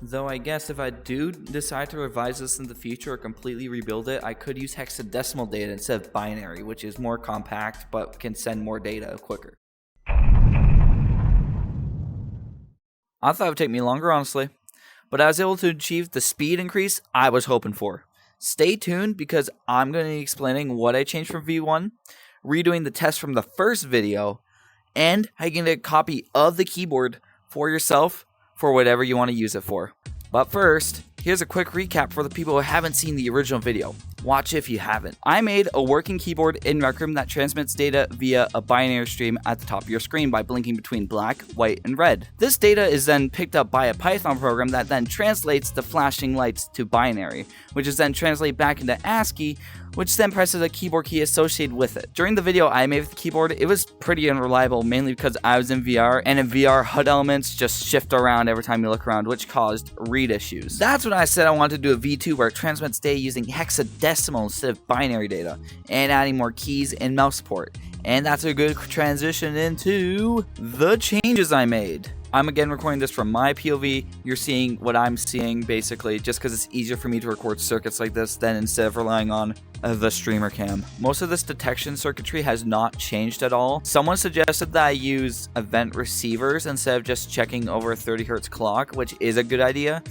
Though I guess if I do decide to revise this in the future or completely rebuild it, I could use hexadecimal data instead of binary, which is more compact but can send more data quicker. I thought it would take me longer, honestly, but I was able to achieve the speed increase I was hoping for. Stay tuned because I'm going to be explaining what I changed from V1, redoing the test from the first video, and how you can get a copy of the keyboard for yourself for whatever you want to use it for. But first, here's a quick recap for the people who haven't seen the original video. Watch if you haven't. I made a working keyboard in Rec Room that transmits data via a binary stream at the top of your screen by blinking between black, white, and red. This data is then picked up by a Python program that then translates the flashing lights to binary, which is then translated back into ASCII, which then presses a keyboard key associated with it. During the video I made with the keyboard, it was pretty unreliable, mainly because I was in VR, and in VR, HUD elements just shift around every time you look around, which caused read issues. That's when I said I wanted to do a V2 where it transmits data using hexadecimal instead of binary data, and adding more keys and mouse support. And that's a good transition into the changes I made. I'm again recording this from my POV. You're seeing what I'm seeing basically just because it's easier for me to record circuits like this than instead of relying on the streamer cam. Most of this detection circuitry has not changed at all. Someone suggested that I use event receivers instead of just checking over a 30 Hz clock, which is a good idea.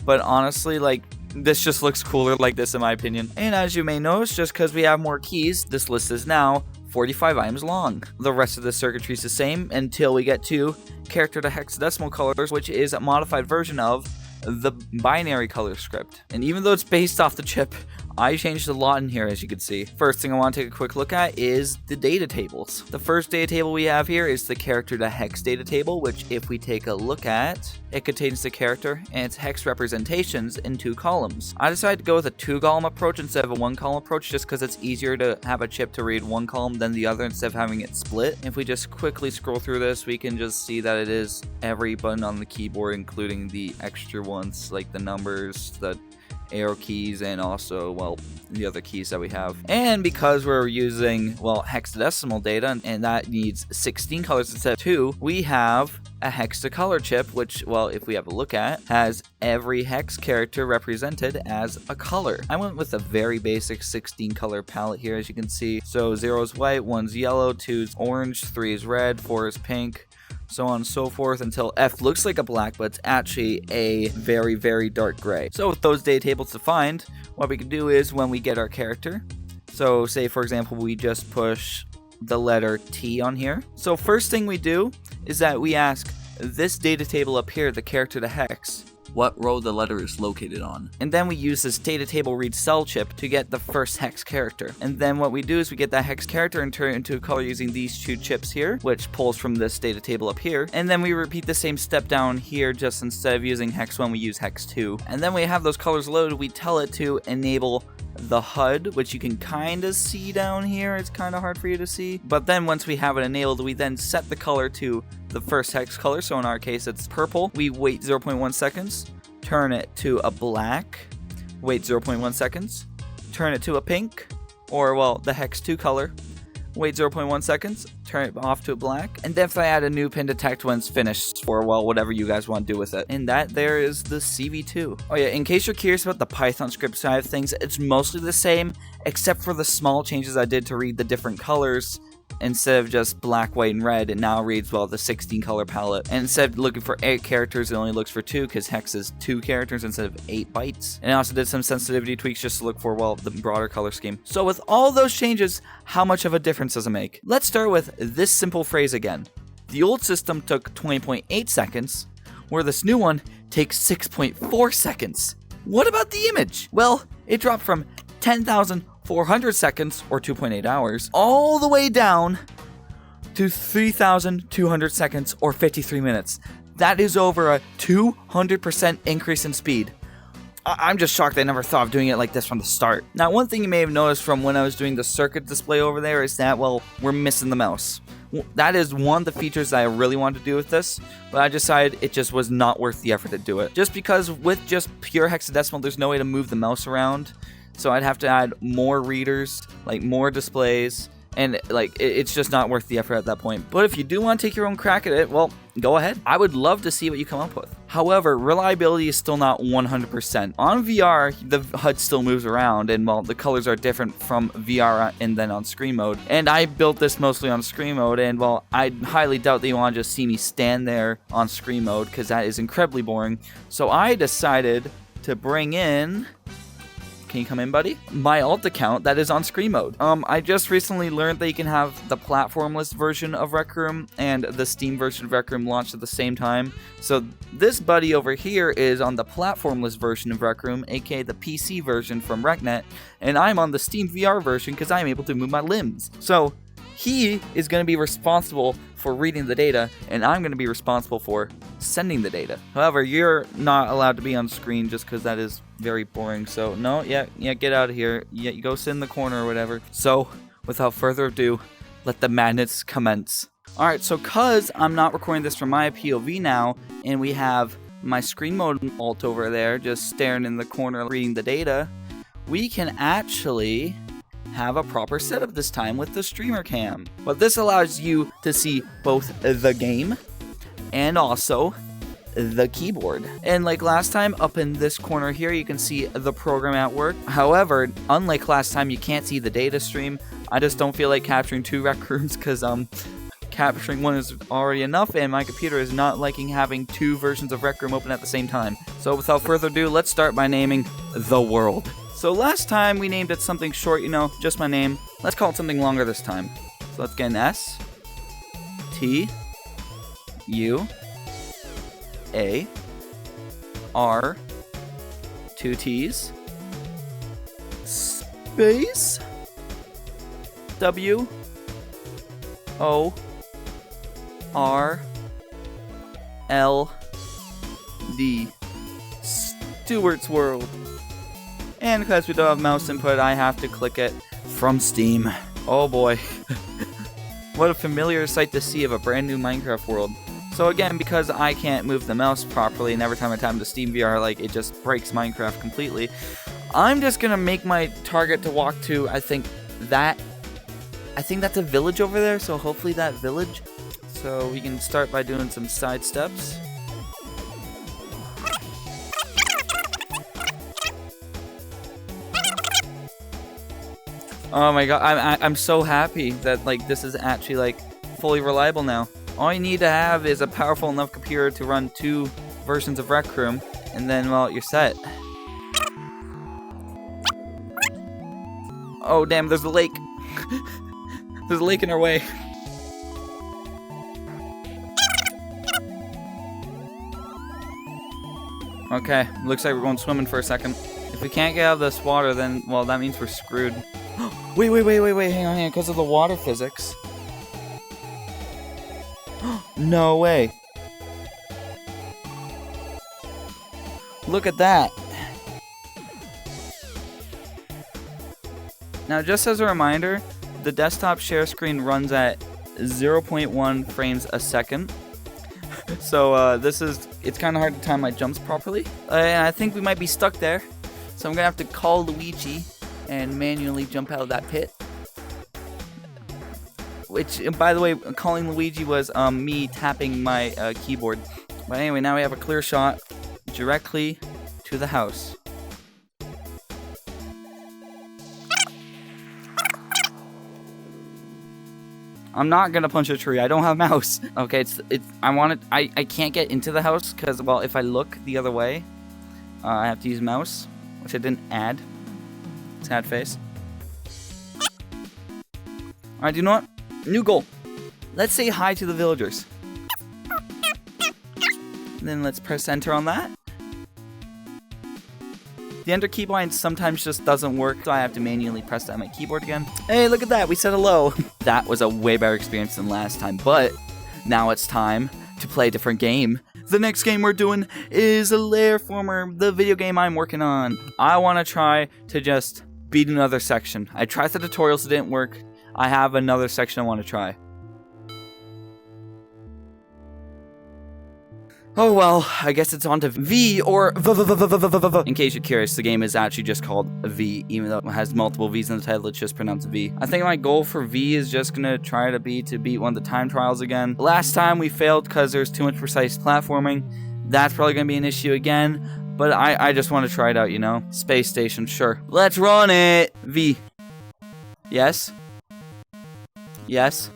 But honestly, like, this just looks cooler like this in my opinion. And as you may notice, just because we have more keys, this list is now 45 items long. The rest of the circuitry is the same until we get to character to hexadecimal colors, which is a modified version of the binary color script. And even though it's based off the chip, I changed a lot in here, as you can see. First thing I want to take a quick look at is the data tables. The first data table we have here is the character to hex data table, which if we take a look at, it contains the character and its hex representations in 2 columns. I decided to go with a 2-column approach instead of a 1-column approach just because it's easier to have a chip to read one column than the other instead of having it split. If we just quickly scroll through this, we can just see that it is every button on the keyboard, including the extra ones like the numbers, the arrow keys, and also, well, the other keys that we have. And because we're using, well, hexadecimal data, and that needs 16 colors instead of 2, we have a hexacolor chip, which, well, if we have a look at, has every hex character represented as a color. I went with a very basic 16 color palette here, as you can see. So 0 is white, 1's yellow, 2's orange, 3 is red, 4 is pink, so on and so forth until F looks like a black, but it's actually a very, very dark gray. So with those data tables defined, what we can do is when we get our character, so say for example we just push the letter T on here. So first thing we do is that we ask this data table up here, the character to hex, what row the letter is located on. And then we use this data table read cell chip to get the first hex character. And then what we do is we get that hex character and turn it into a color using these 2 chips here, which pulls from this data table up here. And then we repeat the same step down here, just instead of using hex 1, we use hex 2. And then we have those colors loaded, we tell it to enable the HUD, which you can kind of see down here. It's kind of hard for you to see. But then once we have it enabled, we then set the color to the first hex color. So in our case, it's purple. We wait 0.1 seconds, turn it to a black, wait 0.1 seconds, turn it to a pink, or, well, the hex 2 color, wait 0.1 seconds, turn it off to a black, and then if I add a new pin detect when it's finished for, well, whatever you guys want to do with it. And that there is the CV2. Oh yeah, in case you're curious about the Python script side of things, it's mostly the same, except for the small changes I did to read the different colors. Instead of just black, white, and red, it now reads, well, the 16 color palette. And instead of looking for 8 characters, it only looks for 2 because hex is 2 characters instead of 8 bytes. And I also did some sensitivity tweaks just to look for, well, the broader color scheme. So with all those changes, how much of a difference does it make? Let's start with this simple phrase again. The old system took 20.8 seconds, where this new one takes 6.4 seconds. What about the image? Well, it dropped from 10,400 seconds, or 2.8 hours, all the way down to 3,200 seconds, or 53 minutes. That is over a 200% increase in speed. I'm just shocked I never thought of doing it like this from the start. Now, one thing you may have noticed from when I was doing the circuit display over there is that, well, we're missing the mouse. That is one of the features that I really wanted to do with this, but I decided it just was not worth the effort to do it. Just because with just pure hexadecimal, there's no way to move the mouse around. So I'd have to add more readers, like more displays, And like it's just not worth the effort at that point. But if you do want to take your own crack at it, well, go ahead. I would love to see what you come up with. However, reliability is still not 100%. On VR, the HUD still moves around, and well, the colors are different from VR and then on screen mode. And I built this mostly on screen mode, and well, I highly doubt that you want to just see me stand there on screen mode, because that is incredibly boring. So I decided to bring in... Can you come in, buddy? My alt account that is on screen mode. I just recently learned that you can have the platformless version of Rec Room and the Steam version of Rec Room launched at the same time. So this buddy over here is on the platformless version of Rec Room, aka the PC version from RecNet, and I'm on the Steam VR version because I'm able to move my limbs. So he is going to be responsible for reading the data, and I'm going to be responsible for sending the data. However, you're not allowed to be on screen just because that is very boring. So no, yeah, get out of here. Yeah, you go sit in the corner or whatever. So without further ado, let the madness commence. Alright, so cause I'm not recording this from my POV now, and we have my screen mode alt over there just staring in the corner reading the data, we can actually have a proper setup this time with the streamer cam. But this allows you to see both the game and also the keyboard. And like last time, up in this corner here, you can see the program at work. However, unlike last time, you can't see the data stream. I just don't feel like capturing 2 rec rooms because capturing one is already enough, and my computer is not liking having 2 versions of Rec Room open at the same time. So without further ado, let's start by naming the world. So last time we named it something short, you know, just my name. Let's call it something longer this time. So let's get an S, T, U, A, R, 2 T's, space, W, O, R, L, D, Stuart's World. And because we don't have mouse input, I have to click it from Steam. Oh boy. What a familiar sight to see of a brand new Minecraft world. So again, because I can't move the mouse properly, and every time I tap into Steam VR, like, it just breaks Minecraft completely, I'm just gonna make my target to walk to, I think that's a village over there, so hopefully that village. So we can start by doing some side steps. Oh my god, I'm so happy that like this is actually like fully reliable now. All you need to have is a powerful enough computer to run 2 versions of Rec Room, and then, well, you're set. Oh damn, there's a lake. There's a lake in our way. Okay, looks like we're going swimming for a second. If we can't get out of this water, then, well, that means we're screwed. Wait, hang on, because of the water physics. No way. Look at that. Now, just as a reminder, the desktop share screen runs at 0.1 frames a second. So, it's kind of hard to time my jumps properly. And I think we might be stuck there. So I'm gonna have to call Luigi and manually jump out of that pit. Which, by the way, calling Luigi was me tapping my keyboard. But anyway, now we have a clear shot directly to the house. I'm not gonna punch a tree. I don't have a mouse. Okay, I can't get into the house because, well, if I look the other way, I have to use mouse, which I didn't add. Sad face. Alright, you know what? New goal. Let's say hi to the villagers. And then let's press enter on that. The enter keybind sometimes just doesn't work, so I have to manually press that on my keyboard again. Hey, look at that, we said hello. That was a way better experience than last time, but now it's time to play a different game. The next game we're doing is a Layerformer, the video game I'm working on. I want to try to just beat another section. I tried the tutorials, it didn't work. I have another section I want to try. Oh well, I guess it's on to V or V. In case you're curious, the game is actually just called V, even though it has multiple V's in the title, it's just pronounced V. I think my goal for V is just gonna try to beat one of the time trials again. Last time we failed because there's too much precise platforming. That's probably gonna be an issue again, but I just want to try it out, you know? Space station, sure. Let's run it! V. Yes? Yes?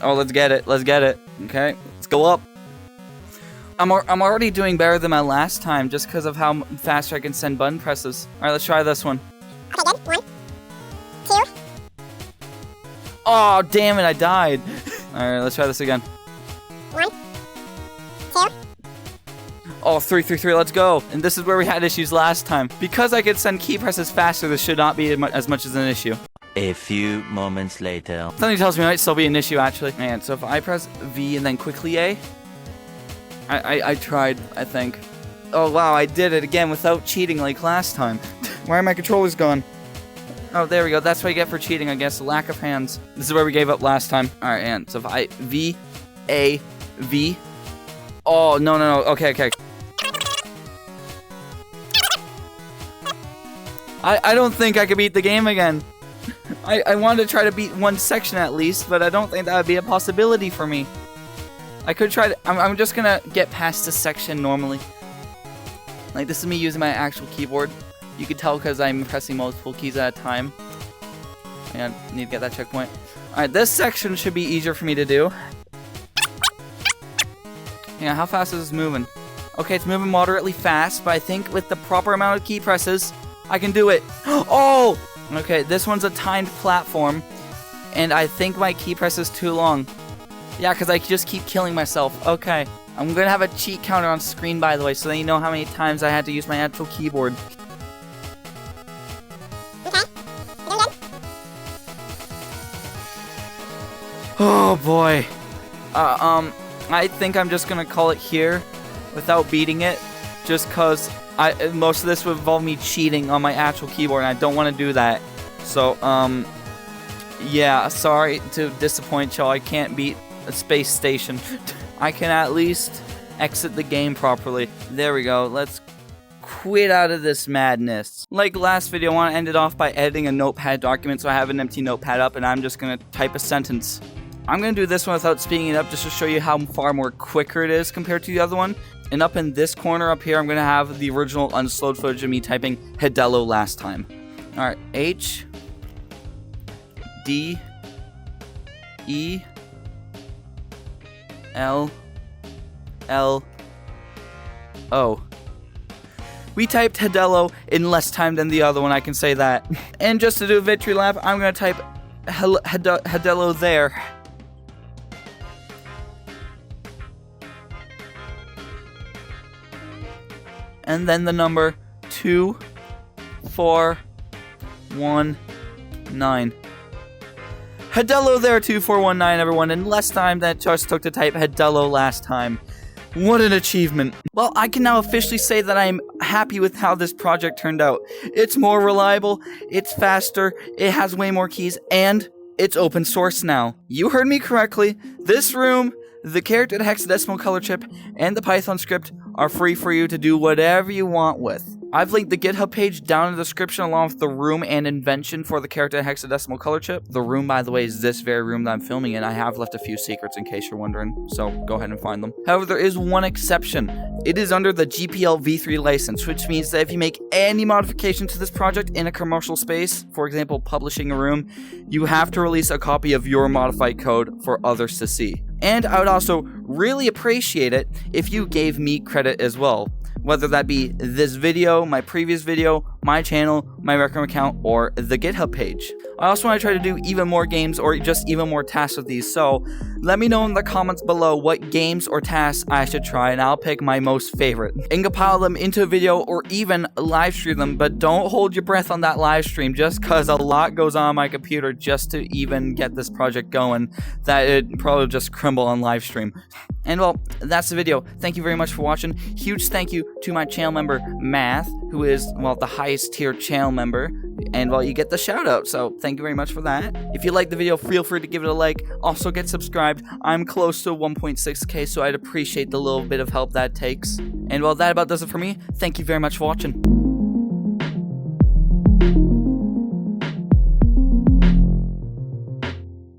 Oh, let's get it, let's get it. Okay, let's go up. I'm already doing better than my last time just because of how faster I can send button presses. Alright, let's try this one. Okay, good. 1, 2. Oh, damn it, I died. Alright, let's try this again. 1, 2. Oh, 3, 3, 3, let's go. And this is where we had issues last time. Because I could send key presses faster, this should not be as much as an issue. A few moments later. Something tells me it might still be an issue, actually. Man, so if I press V and then quickly A, I tried, I think. Oh, wow, I did it again without cheating like last time. Why are my controllers gone? Oh, there we go. That's what I get for cheating, I guess. Lack of hands. This is where we gave up last time. All right, and so if I V, A, V. Oh, no, no, no. Okay, okay. I don't think I could beat the game again. I wanted to try to beat one section at least, but I don't think that would be a possibility for me. I could try to, I'm just gonna get past this section normally. Like, this is me using my actual keyboard. You can tell because I'm pressing multiple keys at a time. And I need to get that checkpoint. Alright, this section should be easier for me to do. Yeah, how fast is this moving? Okay, it's moving moderately fast, but I think with the proper amount of key presses, I can do it. Oh! Okay, this one's a timed platform, and I think my key press is too long. Yeah, because I just keep killing myself. Okay. I'm going to have a cheat counter on screen, by the way, so that you know how many times I had to use my actual keyboard. Okay. You're good. Oh, boy. I think I'm just going to call it here without beating it, just because most of this would involve me cheating on my actual keyboard, and I don't want to do that. So, yeah, sorry to disappoint y'all. I can't beat a space station. I can at least exit the game properly. There we go. Let's quit out of this madness. Like last video, I want to end it off by editing a Notepad document, so I have an empty Notepad up, and I'm just going to type a sentence. I'm going to do this one without speeding it up just to show you how far more quicker it is compared to the other one. And up in this corner up here, I'm going to have the original unslowed footage of me typing Hidello last time. Alright, H D E L L O. We typed Hidello in less time than the other one, I can say that. And just to do a victory lap, I'm going to type Hidello there. And then the number 2419. Hidello there, 2419, everyone, in less time than it just took to type Hidello last time. What an achievement. Well, I can now officially say that I'm happy with how this project turned out. It's more reliable, it's faster, it has way more keys, and it's open source now. You heard me correctly. This room, the character hexadecimal color chip, and the Python script are free for you to do whatever you want with. I've linked the GitHub page down in the description along with the room and invention for the character hexadecimal color chip. The room, by the way, is this very room that I'm filming in. I have left a few secrets in case you're wondering, so go ahead and find them. However, there is one exception. It is under the GPL v3 license, which means that if you make any modification to this project in a commercial space, for example, publishing a room, you have to release a copy of your modified code for others to see. And I would also really appreciate it if you gave me credit as well. Whether that be this video, my previous video, my channel, my Requiem account, or the GitHub page. I also want to try to do even more games or just even more tasks with these, so let me know in the comments below what games or tasks I should try, and I'll pick my most favorite and compile them into a video or even live stream them, but don't hold your breath on that live stream just because a lot goes on my computer just to even get this project going that it probably just crumble on live stream. And well, that's the video. Thank you very much for watching. Huge thank you to my channel member, Math, who is, well, the highest tier channel member. And, well, you get the shout out, so thank you very much for that. If you liked the video, feel free to give it a like. Also, get subscribed. subscribed. I'm close to 1.6k, so I'd appreciate the little bit of help that takes. And well, that about does it for me. Thank you very much for watching.